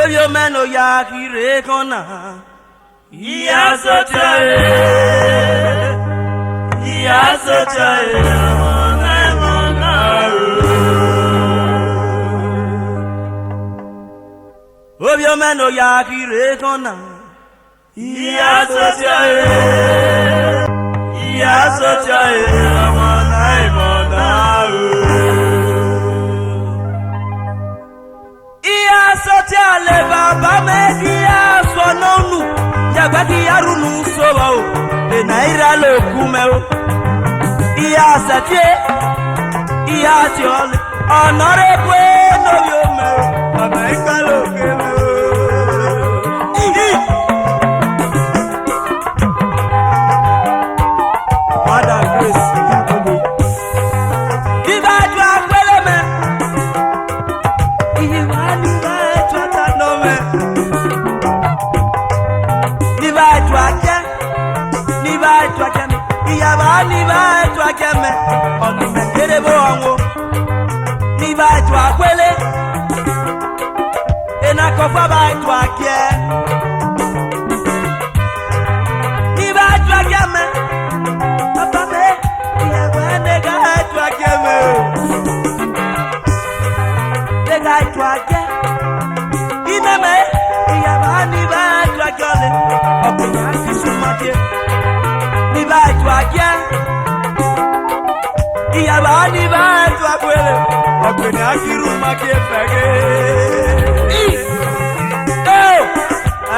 Oyo meno ya kire kona. Iya sochae. Iya sochae. Oyo meno ya kire kona. Iya sochae. Iya sochae. Sociale baba media sononu jagati yarunu sowa o de naira lo kumeo iya satie iya tiole honore kwe no yo me baba ikalo keme Madam Grace Yakobo Diva jwa kwele me Iwani Iyabani ba tu akwele akwene akiru make fege oh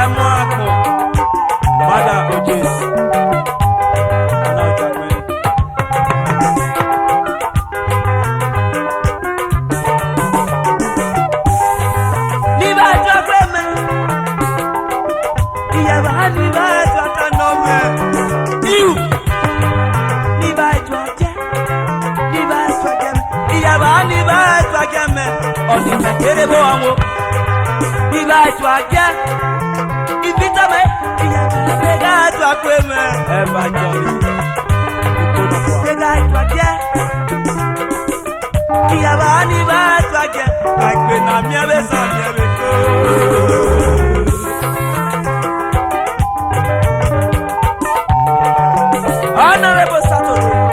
amako mada ojes ana takwe ni ba tu akweme iyabani ba tu akanome iu ni ba tu Yabani ba twageme oni kere bo anwo ni ba twage ibita me yabani ga twakweme e ba jori ni ga twage yabani ba twage akwe na mi be sa mi be ko Honorable Saturday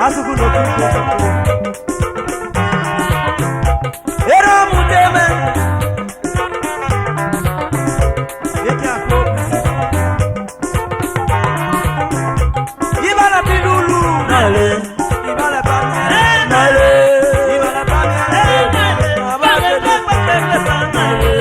Asuku no kuko. Era muteme. Eka ko. Ibala bilulu. Nale. Ibala bamia. Nale. Ibala bamia. Nale. Abale nale.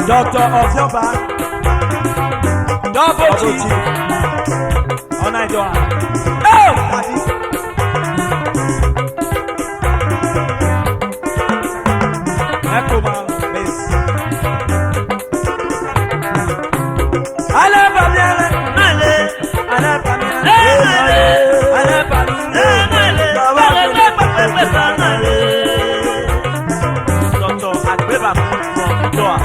Doctor of your back, double G, all night long. Oh, happy. Echo man, bass. Ale Pamiela, ale Pamiela, ale Pamiela. Doctor Agbeba from Doha.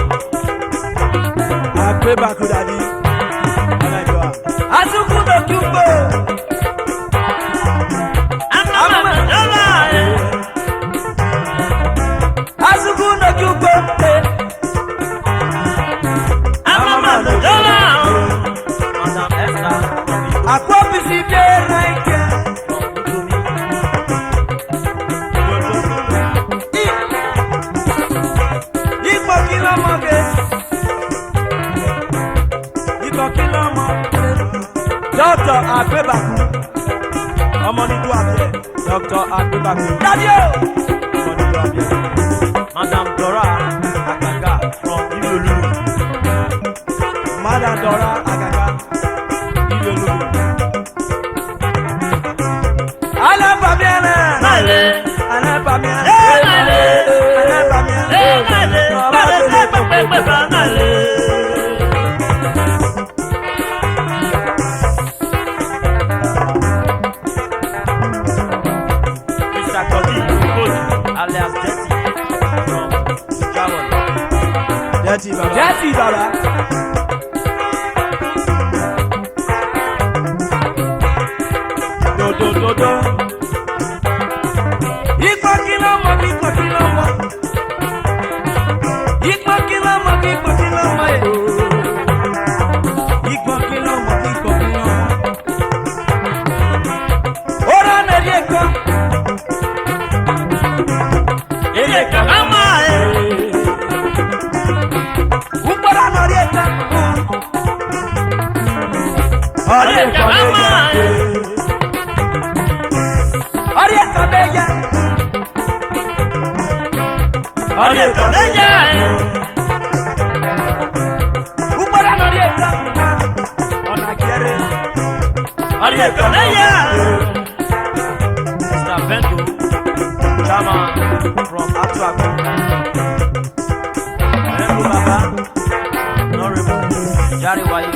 Agbeba could have been. Asuku no Kubo. Asuku no Kubo. Akwapi si bien like. Doctor Agbeba, ọmọ ní dùn àbíyẹ. Doctor Agbeba, daddy o. Ọmọ ní dùn àbíyẹ. Madam Dora Agaga from Ibeolu. Madam Dora Agaga, Ibeolu. Alẹ́ Pamiela. Alẹ́ Pamiela. Alẹ́ Pamiela. Alias Jetty from Gabon. Jetty Baba. Jetty Baba. Do. Ikwa kilo mo. Ikwa kilo mo. Ora na rieko. Upara norieta. Orieta bella. Orieta bella. Upara norieta. Ona quiere. Orieta bella. Mr. Vento, Chama from Atuaku. Vento Baba, Honorable Jari Wayi.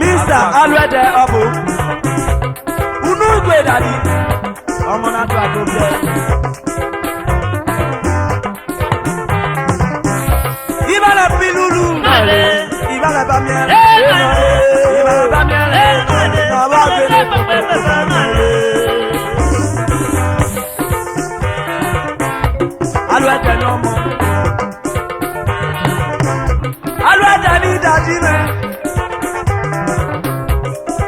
Mr. Alwede Obu Unu Igwe Dadi Ọmọ náà tó àgbẹ̀ Ibala Pilulu Ibala Bamiere Ibala Bamiere Bàbá Gbèlè Alwede ní ọmọ Alwede ní Dadi mẹ́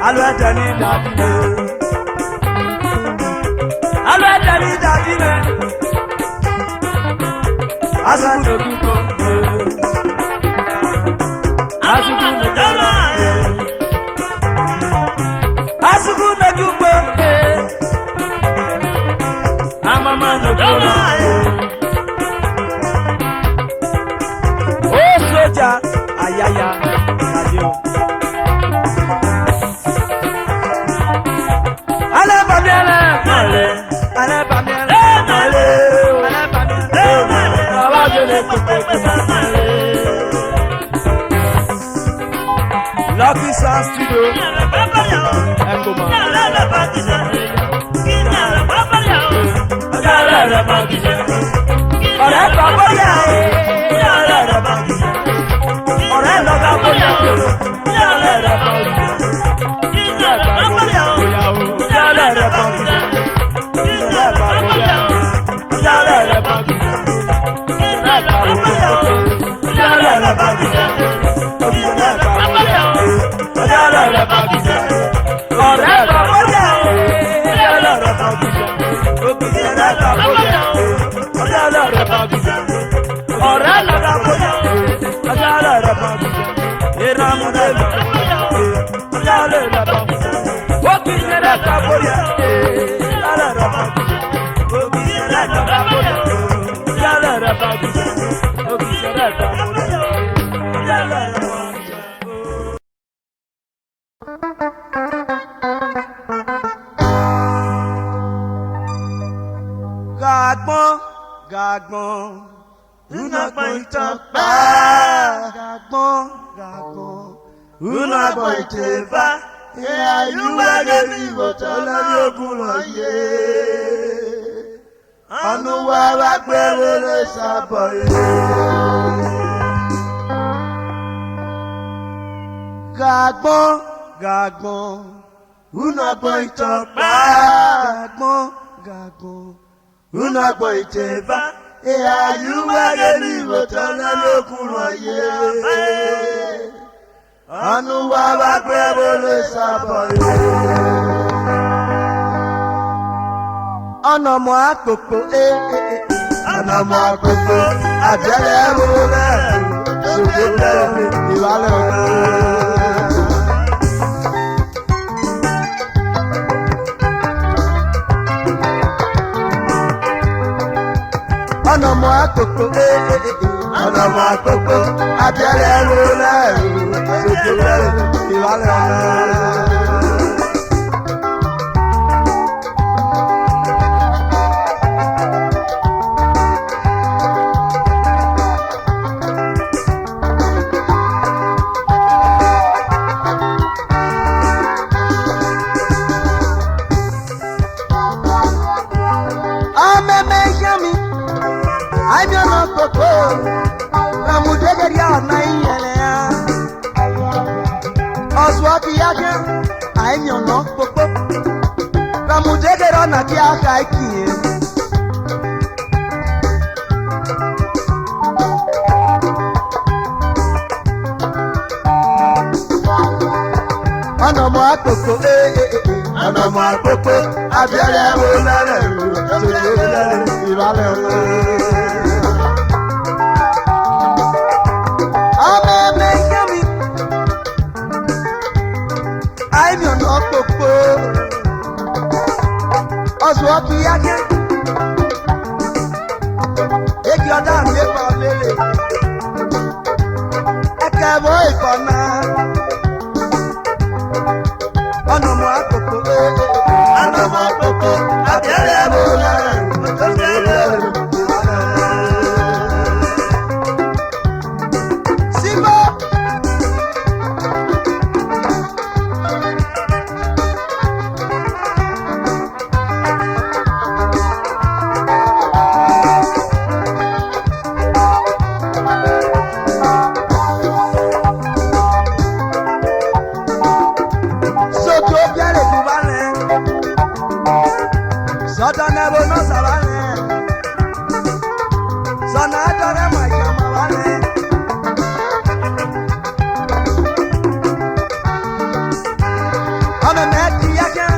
Alwede ni Dadi me. Alwede ni Dadi me. Asuku no kuko. Asuku no jala. Asuku no kuko. Amama no jala. Oh soja, ayaya, adio. Lucky Sound Studio. Ekoma. Ọ̀rẹ́ bàbá yà é. Ọ̀rẹ́ lọ́gà bóyá o. Gagbon, unagbon itapa. Gagbon, unagbon iteva. Ayuwa gemi wotola ni ogun loye. Anuwa wa gbewere saboye. Gagbon, unagbon itapa. Gagbon. Unagbon iteva, ayuwa gemi wotola ni ogun loye. Anuwa wa gbewere saboye. Ọ̀nà mọ́ àkókò ọ̀nà mọ́ àkókò àjẹlẹ̀ wọlé ṣògbó lẹ́yìn ìwálẹ̀ ọ̀nà. Ọ̀nà mọ́ àkókò àjẹlẹ̀ wọlé ṣògbó lẹ́yìn ìwálẹ̀ ọ̀nà. I don't know. aka ikinye ọ̀nà mọ́ àkókò ọ̀nà mọ́ àkókò abẹ́rẹ́ wo lẹ́rẹ̀ ìrọ̀lẹ́ wo. ọmọ mi yẹ mi àìmì ọ̀nà àkókò ọ̀sùn ọ̀kì yákẹ́ èkì ọ̀dà mi kọ̀ lélẹ̀ ẹ̀kẹ́ bọ́ ìkọ̀nà. Ọ̀nà mọ́ àkókò abẹ́rẹ́ wo lẹ́rẹ̀ síbọ̀. Sọ́dọ̀ nẹ́bù náà sábà lẹ̀, sọ̀nà àjọyọ̀ mọ̀ ìjọba wà lẹ̀. Ọmọ mẹ́tì yẹ́kẹ́,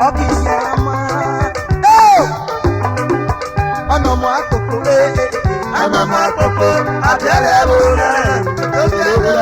ọkì yẹra mọ́. Ọ̀nà mọ́ àkókò ọ̀nà mọ́ àkókò àtẹ̀lẹ́ wò lẹ̀ tó tẹ̀lé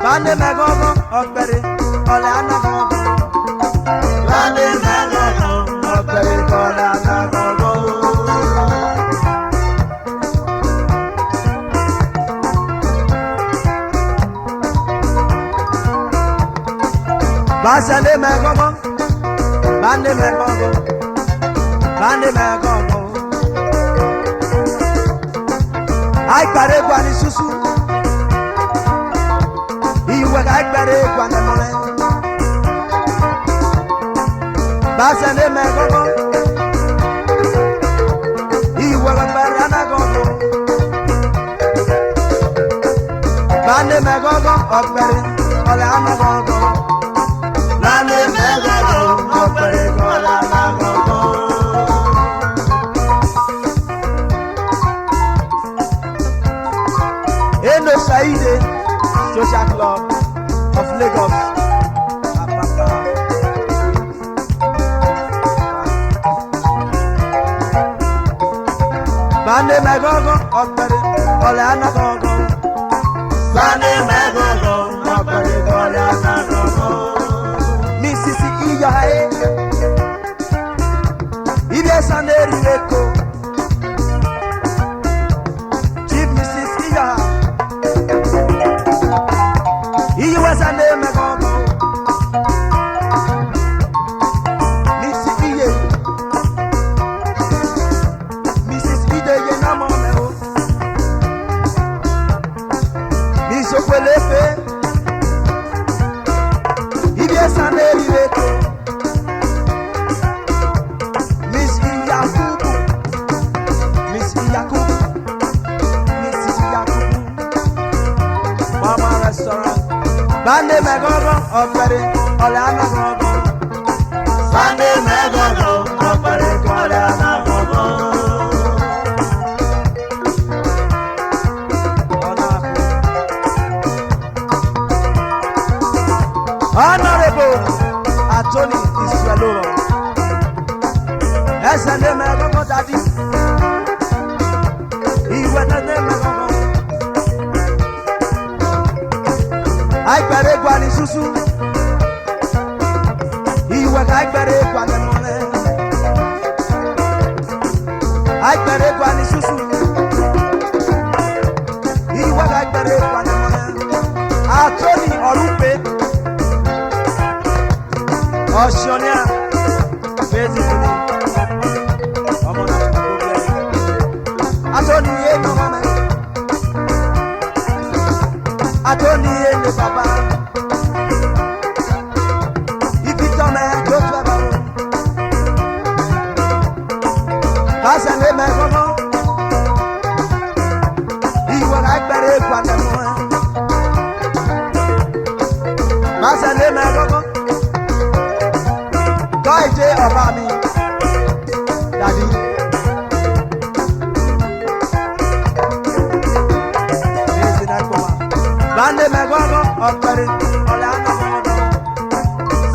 Bande megogo okpere ole anagogo. Bande megogo okpere ole anagogo. Basande megogo, bande megogo, bande megogo. Ai pare guani susu. Iwe ai pare guani mole. Basande megogo. Iwe pare anagogo. Bande megogo okpere ole anagogo. Bande megogo okpere ole anagogo. Eno Saide Social Club of Lagos. Apapa. Bande megogo okpere ole anagogo. Bande megogo okpere ole anagogo. Mrs. Iyahae Ibia Sanderi Eko. Chief Mrs. Iyaha Iye Sande megogo. Mrs. Iye Mrs. Ideye Namomeo Miss Okwelefe Ibia Sanderi Eko. Miss Iyakubu Miss Iyakubu Mrs. Iyakubu Mama Restaurant. Bande megogo okpere ole anagogo. Bande megogo okpere ole anagogo. Honorable Attorney Israelo. Esende megogo daddy. Iwe nene megogo. Ai pare guani susu. Iwe ai pare guani mole. Ai pare guani susu. Iwe ai pare guani mole. Attorney Orupe Osionia basically. Omo na problem. Attorney ye no mama. Attorney ye no baba. Ibitome go to baba. Basande megogo. Iwe ai pare guani mole. Basande megogo. J Obami, Daddy. Bande megogo okpere ole anagogo.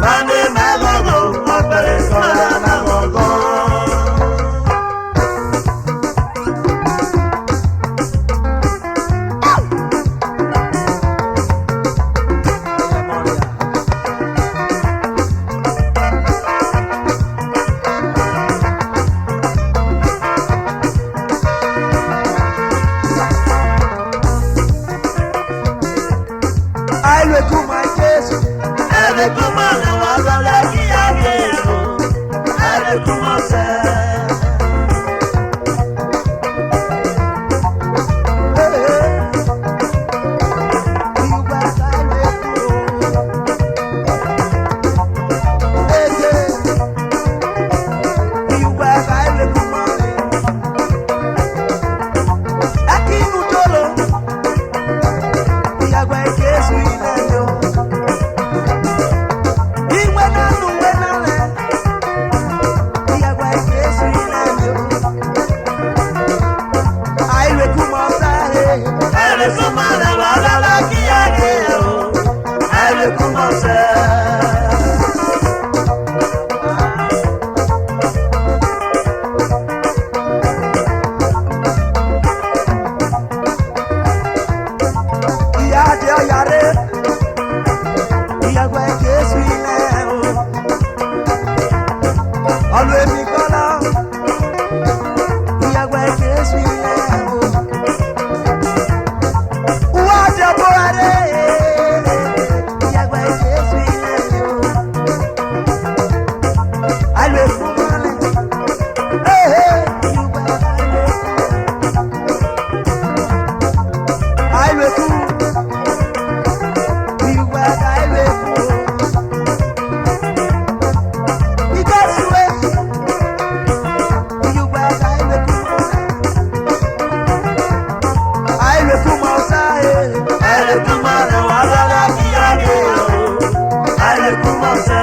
Bande megogo okpere ole anagogo. Iwe na kumare wala kiyage ale kumase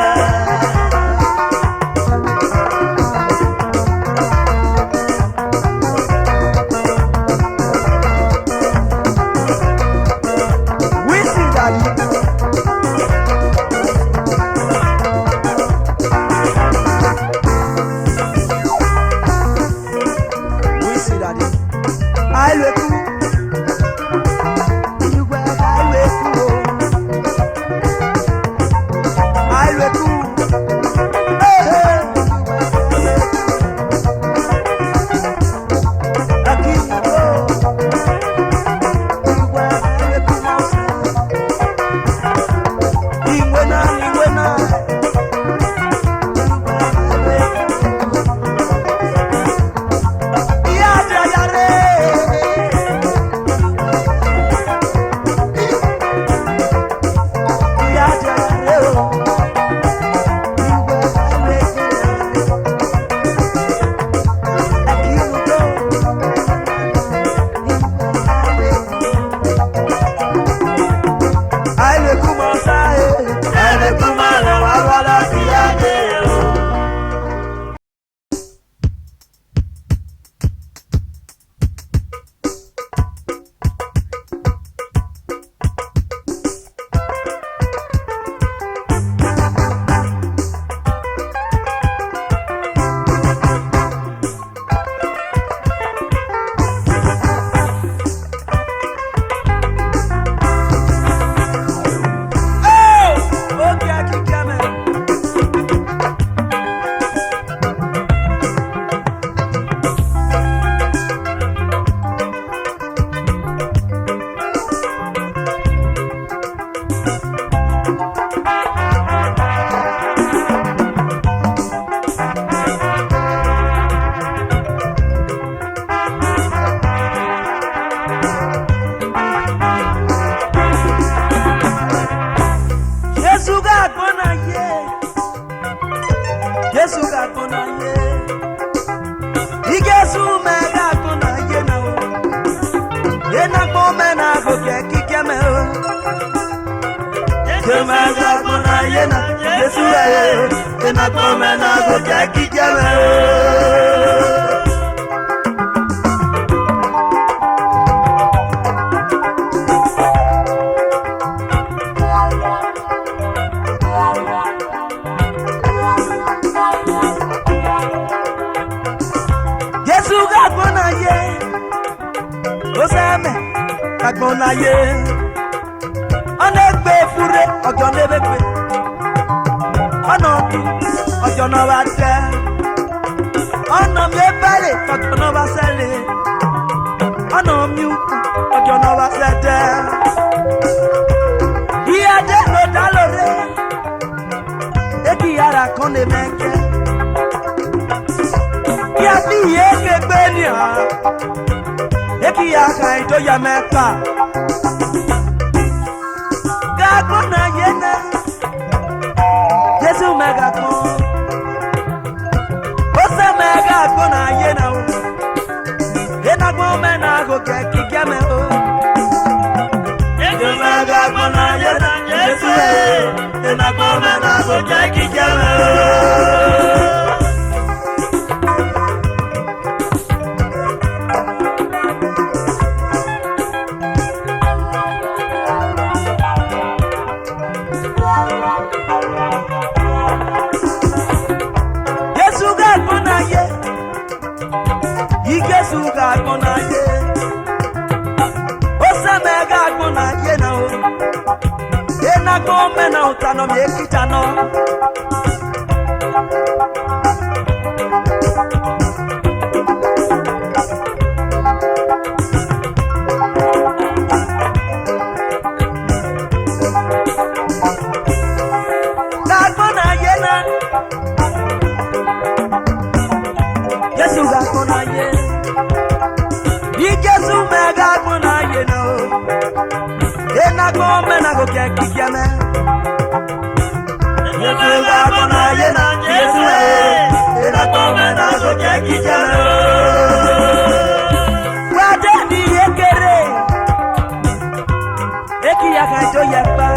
jo yepa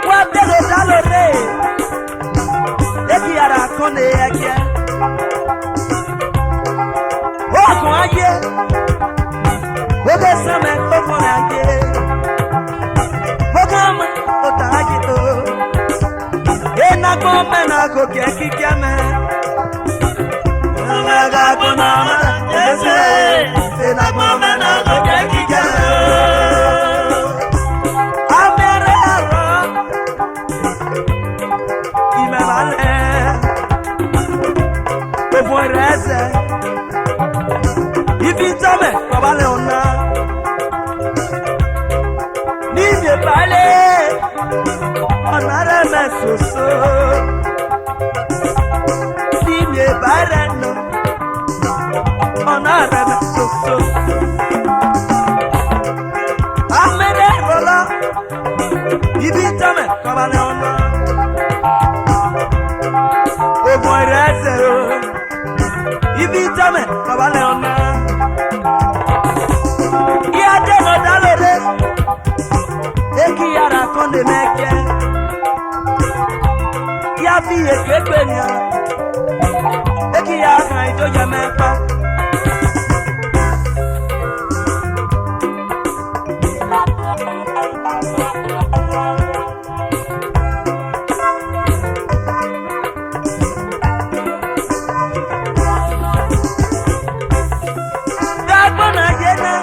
wa belo dalore eki ara kone eke o kon aye o be same o kon aye o kam o ta aye to e na ko me na ko ke ki me na ga ko na ma ese e na ko me na ko ke ki me Invitame, babale ona. Nije bale, onare me soso. Nije bale no, onare me soso. Amene rola, invitame, babale ona. Omo reze o, invitame, babale ona. Eki yara konde meke ya fi ekpe ni eki ya kan ijo je mepa ya bona yena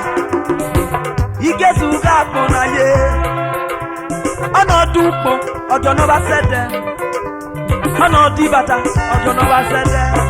igezu ga bona ye Ono dupo, ojo no ba sede. Ono di bata, ojo no ba sede.